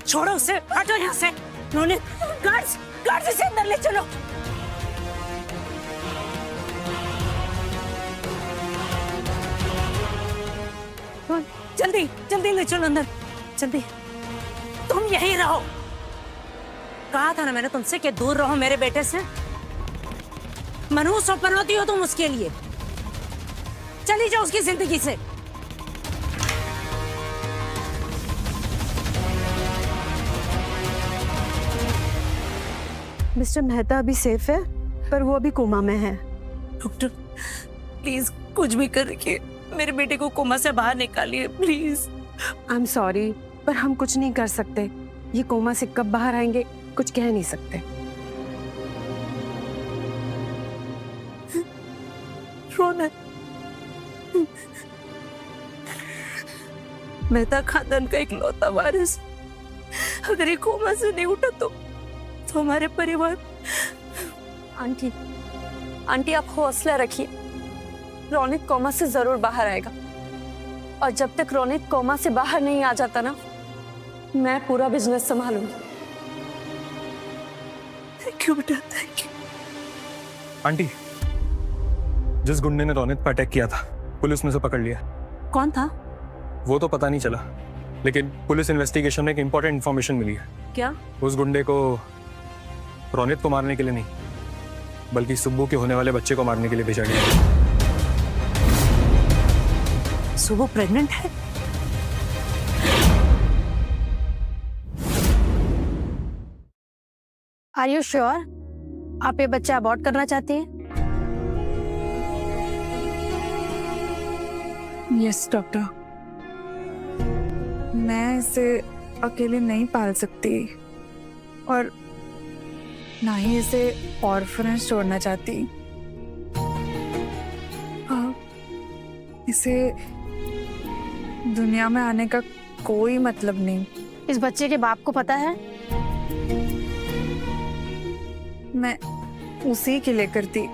छोड़ो उसे, हटो यहाँ से। रोनित, गार्ड्स इसे अंदर ले चलो। जल्दी जल्दी ले चलो अंदर, जल्दी। तुम यहीं रहो। कहा था ना मैंने तुमसे कि दूर रहो मेरे बेटे से। मनहूस बनती हो तुम उसके लिए। चली जाओ उसकी जिंदगी से। मिस्टर मेहता अभी सेफ है, पर वो अभी कोमा में है। डॉक्टर प्लीज कुछ भी करके मेरे बेटे को कोमा से बाहर निकालिए प्लीज। आई एम सॉरी, पर हम कुछ नहीं कर सकते। ये कोमा से कब बाहर आएंगे कुछ कह नहीं सकते। रोना, मेहता खानदान का इकलौता वारिस अगर ये कोमा से नहीं उठा तो हमारे परिवार। आंटी आप हौसला रखिए। रोनित कोमा से जरूर बाहर आएगा, और जब तक रोनित कोमा से बाहर नहीं आ जाता ना, मैं पूरा बिजनेस संभालूंगी। थैंक यू बेटा, थैंक यू। आंटी, जिस गुंडे ने रोनित पर अटैक किया था पुलिस ने उसे पकड़ लिया। कौन था? वो तो पता नहीं चला, लेकिन पुलिस इन्वेस्टिगेशन में एक इंपॉर्टेंट इन्फॉर्मेशन मिली है। क्या? उस गुंडे को रोनित को मारने के लिए नहीं, बल्कि सुब्बू के होने वाले बच्चे को मारने के लिए भेजा गया है। सुब्बू प्रेग्नेंट है? आर यू श्योर आप ये बच्चा अबॉर्ट करना चाहती हैं? यस डॉक्टर, मैं इसे अकेले नहीं पाल सकती और ना ही इसे ऑर्फनेज छोड़ना चाहती। इसे दुनिया में आने का कोई मतलब नहीं। इस बच्चे के बाप को पता है? मैं उसी के लिए करती।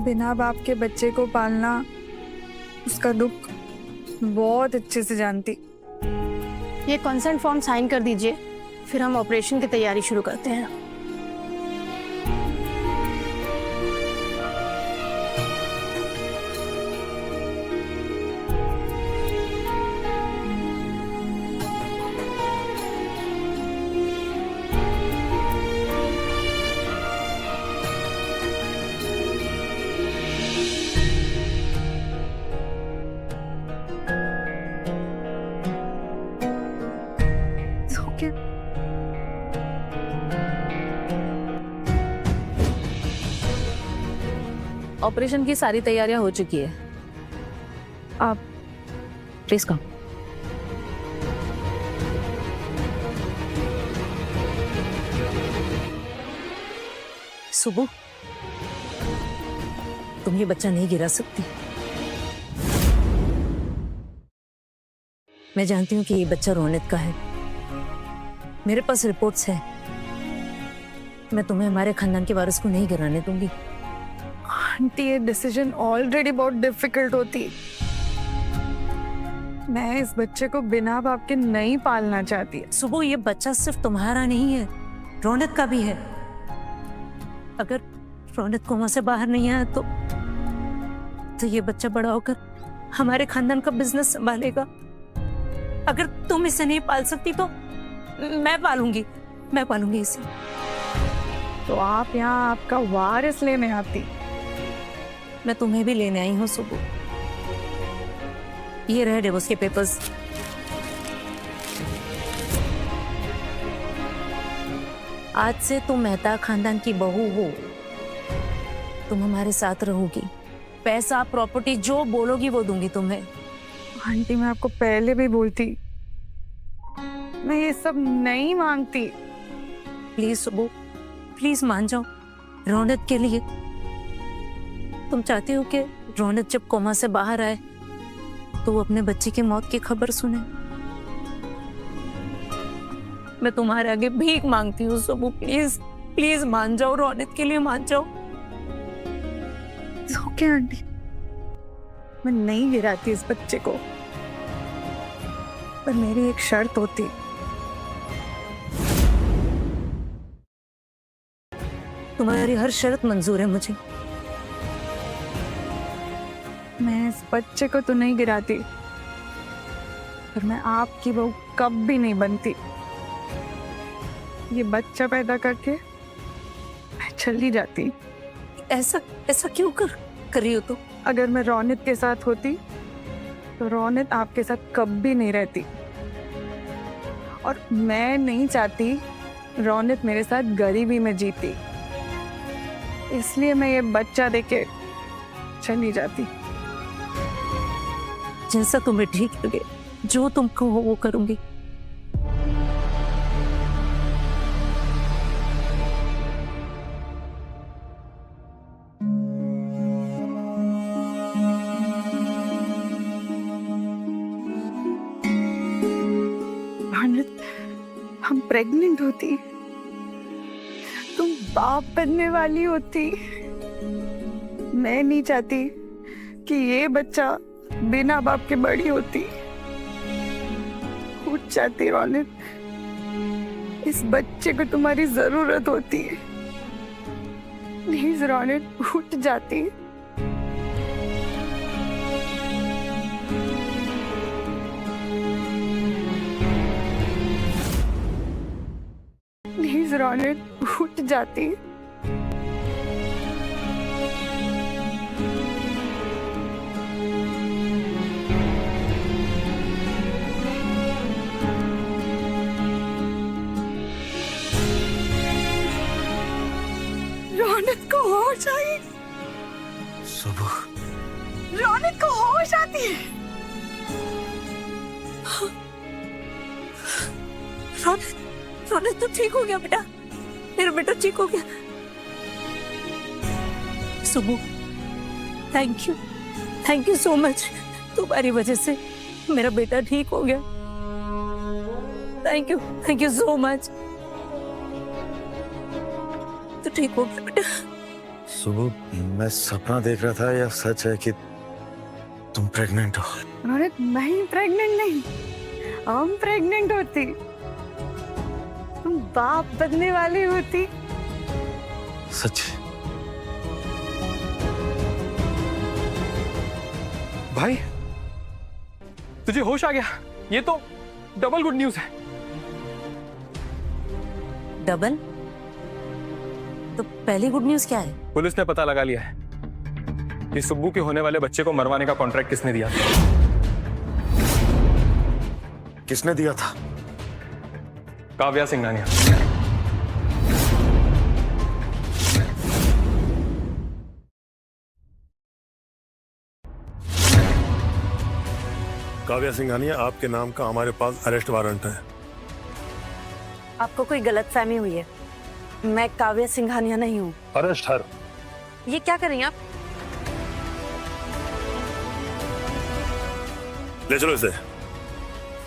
बिना बाप के बच्चे को पालना, उसका दुख बहुत अच्छे से जानती। ये कंसेंट फॉर्म साइन कर दीजिए, फिर हम ऑपरेशन की तैयारी शुरू करते हैं। ऑपरेशन की सारी तैयारियां हो चुकी है। आप प्लीज कम। सुबह तुम ये बच्चा नहीं गिरा सकती। मैं जानती हूँ कि ये बच्चा रोनित का है। मेरे पास रिपोर्ट्स है। मैं तुम्हें हमारे खानदान के वारिस को नहीं गिराने दूंगी। आंटी, ये डिसीजन ऑलरेडी बहुत डिफिकल्ट होती। मैं इस बच्चे को बिना बाप के नहीं पालना चाहती। सुबह ये बच्चा सिर्फ तुम्हारा नहीं है, रोनित का भी है। अगर रोनित कोमा से बाहर नहीं आया तो ये बच्चा बड़ा होकर हमारे खानदान का बिजनेस संभालेगा। अगर तुम इसे नहीं पाल सकती तो मैं पालूंगी इसे। तो आप यहाँ आपका वारिस लेने आती। मैं तुम्हें भी लेने आई हूँ सुबह। ये रहे डिवोर्स के पेपर्स। आज से तुम मेहता खानदान की बहू हो। तुम हमारे साथ रहोगी। पैसा, प्रॉपर्टी जो बोलोगी वो दूंगी तुम्हें। आंटी, मैं आपको पहले भी बोलती, मैं ये सब नहीं मांगती। प्लीज सुबह, प्लीज मान जाओ रोनित के लिए। तुम चाहती हो कि रोनित जब कोमा से बाहर आए तो वो अपने बच्चे की मौत की खबर सुने। मैं तुम्हारे आगे भीख मांगती हूँ सुबह, प्लीज प्लीज मान जाओ, रोनित के लिए मान जाओ। ओके आंटी, मैं नहीं गिराती इस बच्चे को, पर मेरी एक शर्त होती। तुम्हारी हर शर्त मंजूर है मुझे। मैं इस बच्चे को तो नहीं गिराती, पर मैं आपकी बहू कब भी नहीं बनती। ये बच्चा पैदा करके मैं चली जाती। ऐसा ऐसा क्यों कर रही हो तुम? अगर मैं रौनक के साथ होती तो रौनक आपके साथ कभी नहीं रहती, और मैं नहीं चाहती रौनक मेरे साथ गरीबी में जीती। इसलिए मैं ये बच्चा देके चली जाती। जैसा तुम्हें ठीक लगे, जो तुम कहो वो करूंगी। हम प्रेग्नेंट होती, तुम बाप बनने वाली होती। मैं नहीं चाहती कि ये बच्चा बिना बाप के बड़ी होती। उठ जाती रौनक, इस बच्चे को तुम्हारी जरूरत होती है। प्लीज रौनक उठ जाती। प्लीज रौनक उठ जाती। रौनक को होश आई। सुबह रौनक को होश आती है। रौनक तो ठीक हो गया बेटा, मेरा बेटा ठीक हो गया। सुबह थैंक यू सो मच। तुम्हारी वजह से मेरा बेटा ठीक हो गया। Thank you so much. तो ठीक हो गया बेटा। सुबह मैं सपना देख रहा था या सच है कि तुम प्रेग्नेंट हो? रौनक मैं प्रेग्नेंट नहीं, हम प्रेग्नेंट होती। तुम बाप बनने वाली होती। सच? भाई तुझे होश आ गया, ये तो डबल गुड न्यूज है। डबल? तो पहली गुड न्यूज क्या है? पुलिस ने पता लगा लिया है कि सुब्बू के होने वाले बच्चे को मरवाने का कॉन्ट्रैक्ट किसने दिया। किसने दिया था? काव्या सिंघानिया। काव्या सिंघानिया, आपके नाम का हमारे पास अरेस्ट वारंट है। आपको कोई गलतफहमी हुई है, मैं काव्या सिंघानिया नहीं हूँ। अरेस्ट हर। ये क्या कर रही हैं आप? ले चलो इसे।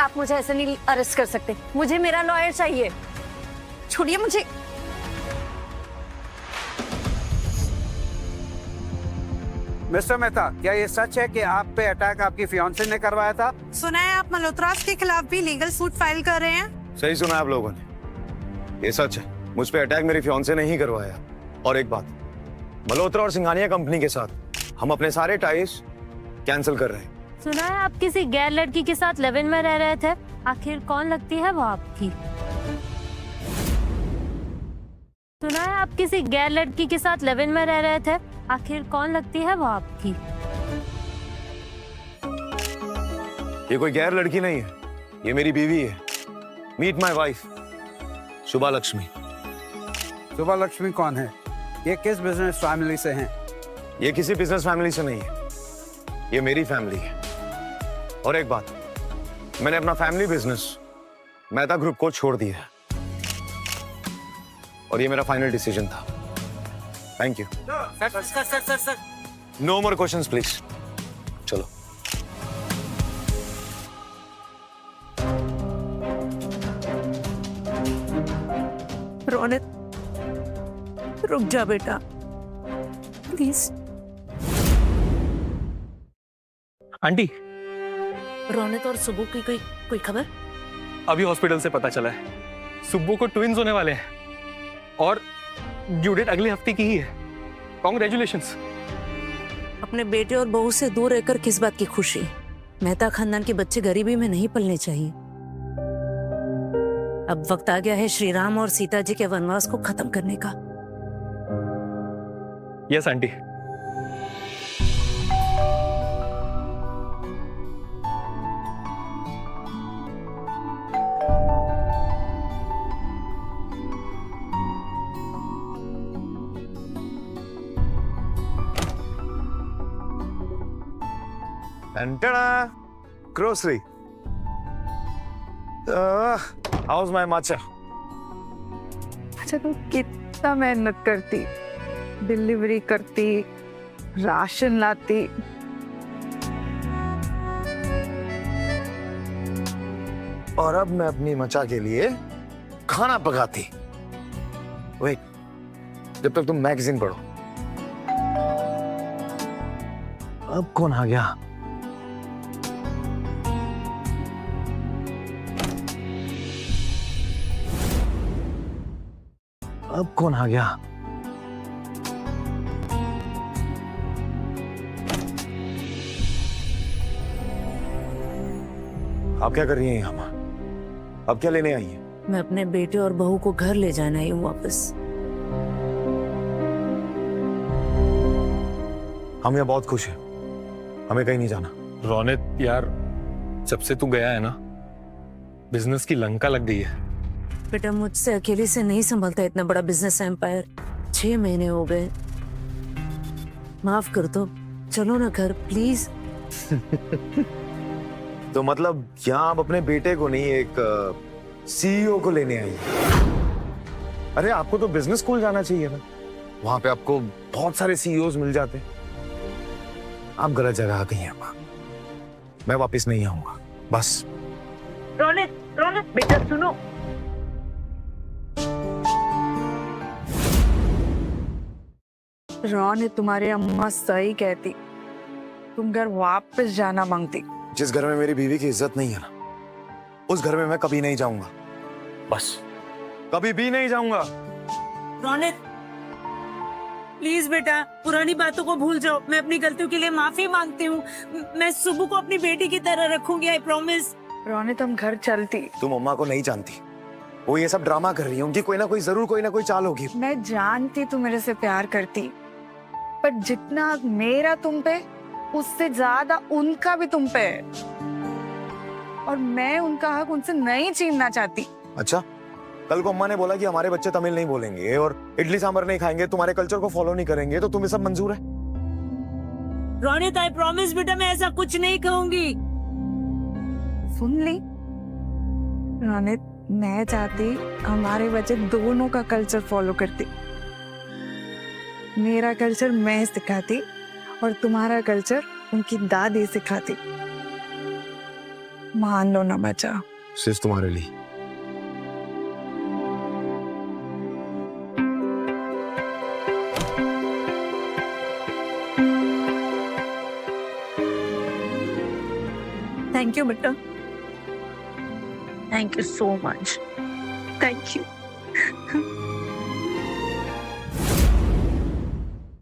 आप मुझे ऐसे नहीं अरेस्ट कर सकते, मुझे मेरा लॉयर चाहिए। छोड़िए मुझे। मिस्टर मेहता, क्या ये सच है कि आप पे अटैक आपकी फियांसे ने करवाया था? सुना है आप मल्होत्रास के खिलाफ भी लीगल सूट फाइल कर रहे हैं। सही सुना आप लोगों ने, ये सच है। मुझ पे अटैक मेरी फियांसे ने ही करवाया। और एक बात, मल्होत्रा और सिंघानिया कंपनी के साथ हम अपने सारे टाइज कैंसिल कर रहे हैं। सुना है आप किसी गैर लड़की के साथ लिव इन में रह रहे थे, आखिर कौन लगती है वो आपकी? सुना है आप किसी गैर लड़की के साथ लिव इन में रह रहे थे, आखिर कौन लगती है वो आपकी? ये कोई गैर लड़की नहीं है, ये मेरी बीवी है। मीट माय वाइफ, शुभा लक्ष्मी। शुभा लक्ष्मी कौन है? ये किस बिजनेस फैमिली से हैं? ये किसी बिजनेस फैमिली से नहीं है, ये मेरी फैमिली है। और एक बात, मैंने अपना फैमिली बिजनेस मेहता ग्रुप को छोड़ दिया है, और ये मेरा फाइनल डिसीजन था। Thank you. Sir. No more questions please. चलो। रौनक रुक जा बेटा, प्लीज। आंटी, रौनक और सुबह की कोई खबर? अभी हॉस्पिटल से पता चला है सुब्बू को ट्विंस होने वाले हैं, और ड्यू डेट अगले हफ्ते की ही है। कॉन्ग्रेचुलेशंस। अपने बेटे और बहू से दूर रहकर किस बात की खुशी? मेहता खानदान के बच्चे गरीबी में नहीं पलने चाहिए। अब वक्त आ गया है श्री राम और सीता जी के वनवास को खत्म करने का। Yes aunty. Grocery. How's my matcha? अच्छा तुम कितना मेहनत करती, डिलीवरी करती, राशन लाती। और अब मैं अपनी मचा के लिए खाना पकाती। वेट, जब तक तुम मैगजीन पढ़ो। अब कौन आ गया? अब कौन आ गया? आप क्या कर रही हैं यहाँ? अब क्या लेने आई हैं? मैं अपने बेटे और बहू को घर ले जाना ही हूँ वापस। हम यहाँ बहुत खुश हैं, हमें कहीं नहीं जाना। रौनक यार, जब से तू गया है ना, बिजनेस की लंका लग गई है। बेटा मुझसे अकेले से नहीं संभलता इतना बड़ा बिजनेस एम्पायर। 6 महीने हो गए, माफ कर दो, चलो ना घर प्लीज। तो मतलब यहाँ आप अपने बेटे को नहीं, एक सीईओ को लेने आई हैं। अरे आपको तो बिजनेस स्कूल जाना चाहिए ना, वहां पे आपको बहुत सारे सीईओज मिल जाते। आप गलत जगह आ गई हैं माँ, मैं वापस नहीं आऊंगा बस। रौनक, रौनक बेटा सुनो। रौनक तुम्हारी अम्मा सही कहती, तुम घर वापस जाना मांगती। जिस घर में मेरी बीवी की इज्जत नहीं है ना, उस घर में मैं कभी नहीं जाऊंगा, बस कभी भी नहीं जाऊंगा। रौनक प्लीज बेटा, पुरानी बातों को भूल जाओ। मैं अपनी गलतियों के लिए माफी मांगती हूँ। मैं सुबह को अपनी बेटी की तरह रखूंगी, आई प्रॉमिस। रौनक तुम घर चलती। तुम अम्मा को नहीं जानती, वो ये सब ड्रामा कर रही है। उनकी कोई ना कोई जरूर कोई ना कोई चाल होगी। मैं जानती तू मेरे से प्यार करती, पर जितना मेरा तुम पे, उससे ज्यादा उनका भी तुम पे है। और मैं उनका हक उनसे नहीं छीनना चाहती। अच्छा, कल को अम्मा ने बोला कि हमारे बच्चे तमिल नहीं बोलेंगे और इडली सांभर नहीं खाएंगे, तुम्हारे कल्चर को फॉलो नहीं करेंगे, तो तुम्हें सब मंजूर है? रौनक आई प्रॉमिस बेटा, मैं ऐसा कुछ नहीं कहूंगी। सुन ली रौनक, मैं चाहती हमारे बच्चे दोनों का कल्चर फॉलो करते। मेरा कल्चर मैं सिखाती और तुम्हारा कल्चर उनकी दादी सिखाती। मान लो ना बच्चा, सिर्फ तुम्हारे लिए। थैंक यू बेटा, thank you so much, thank you.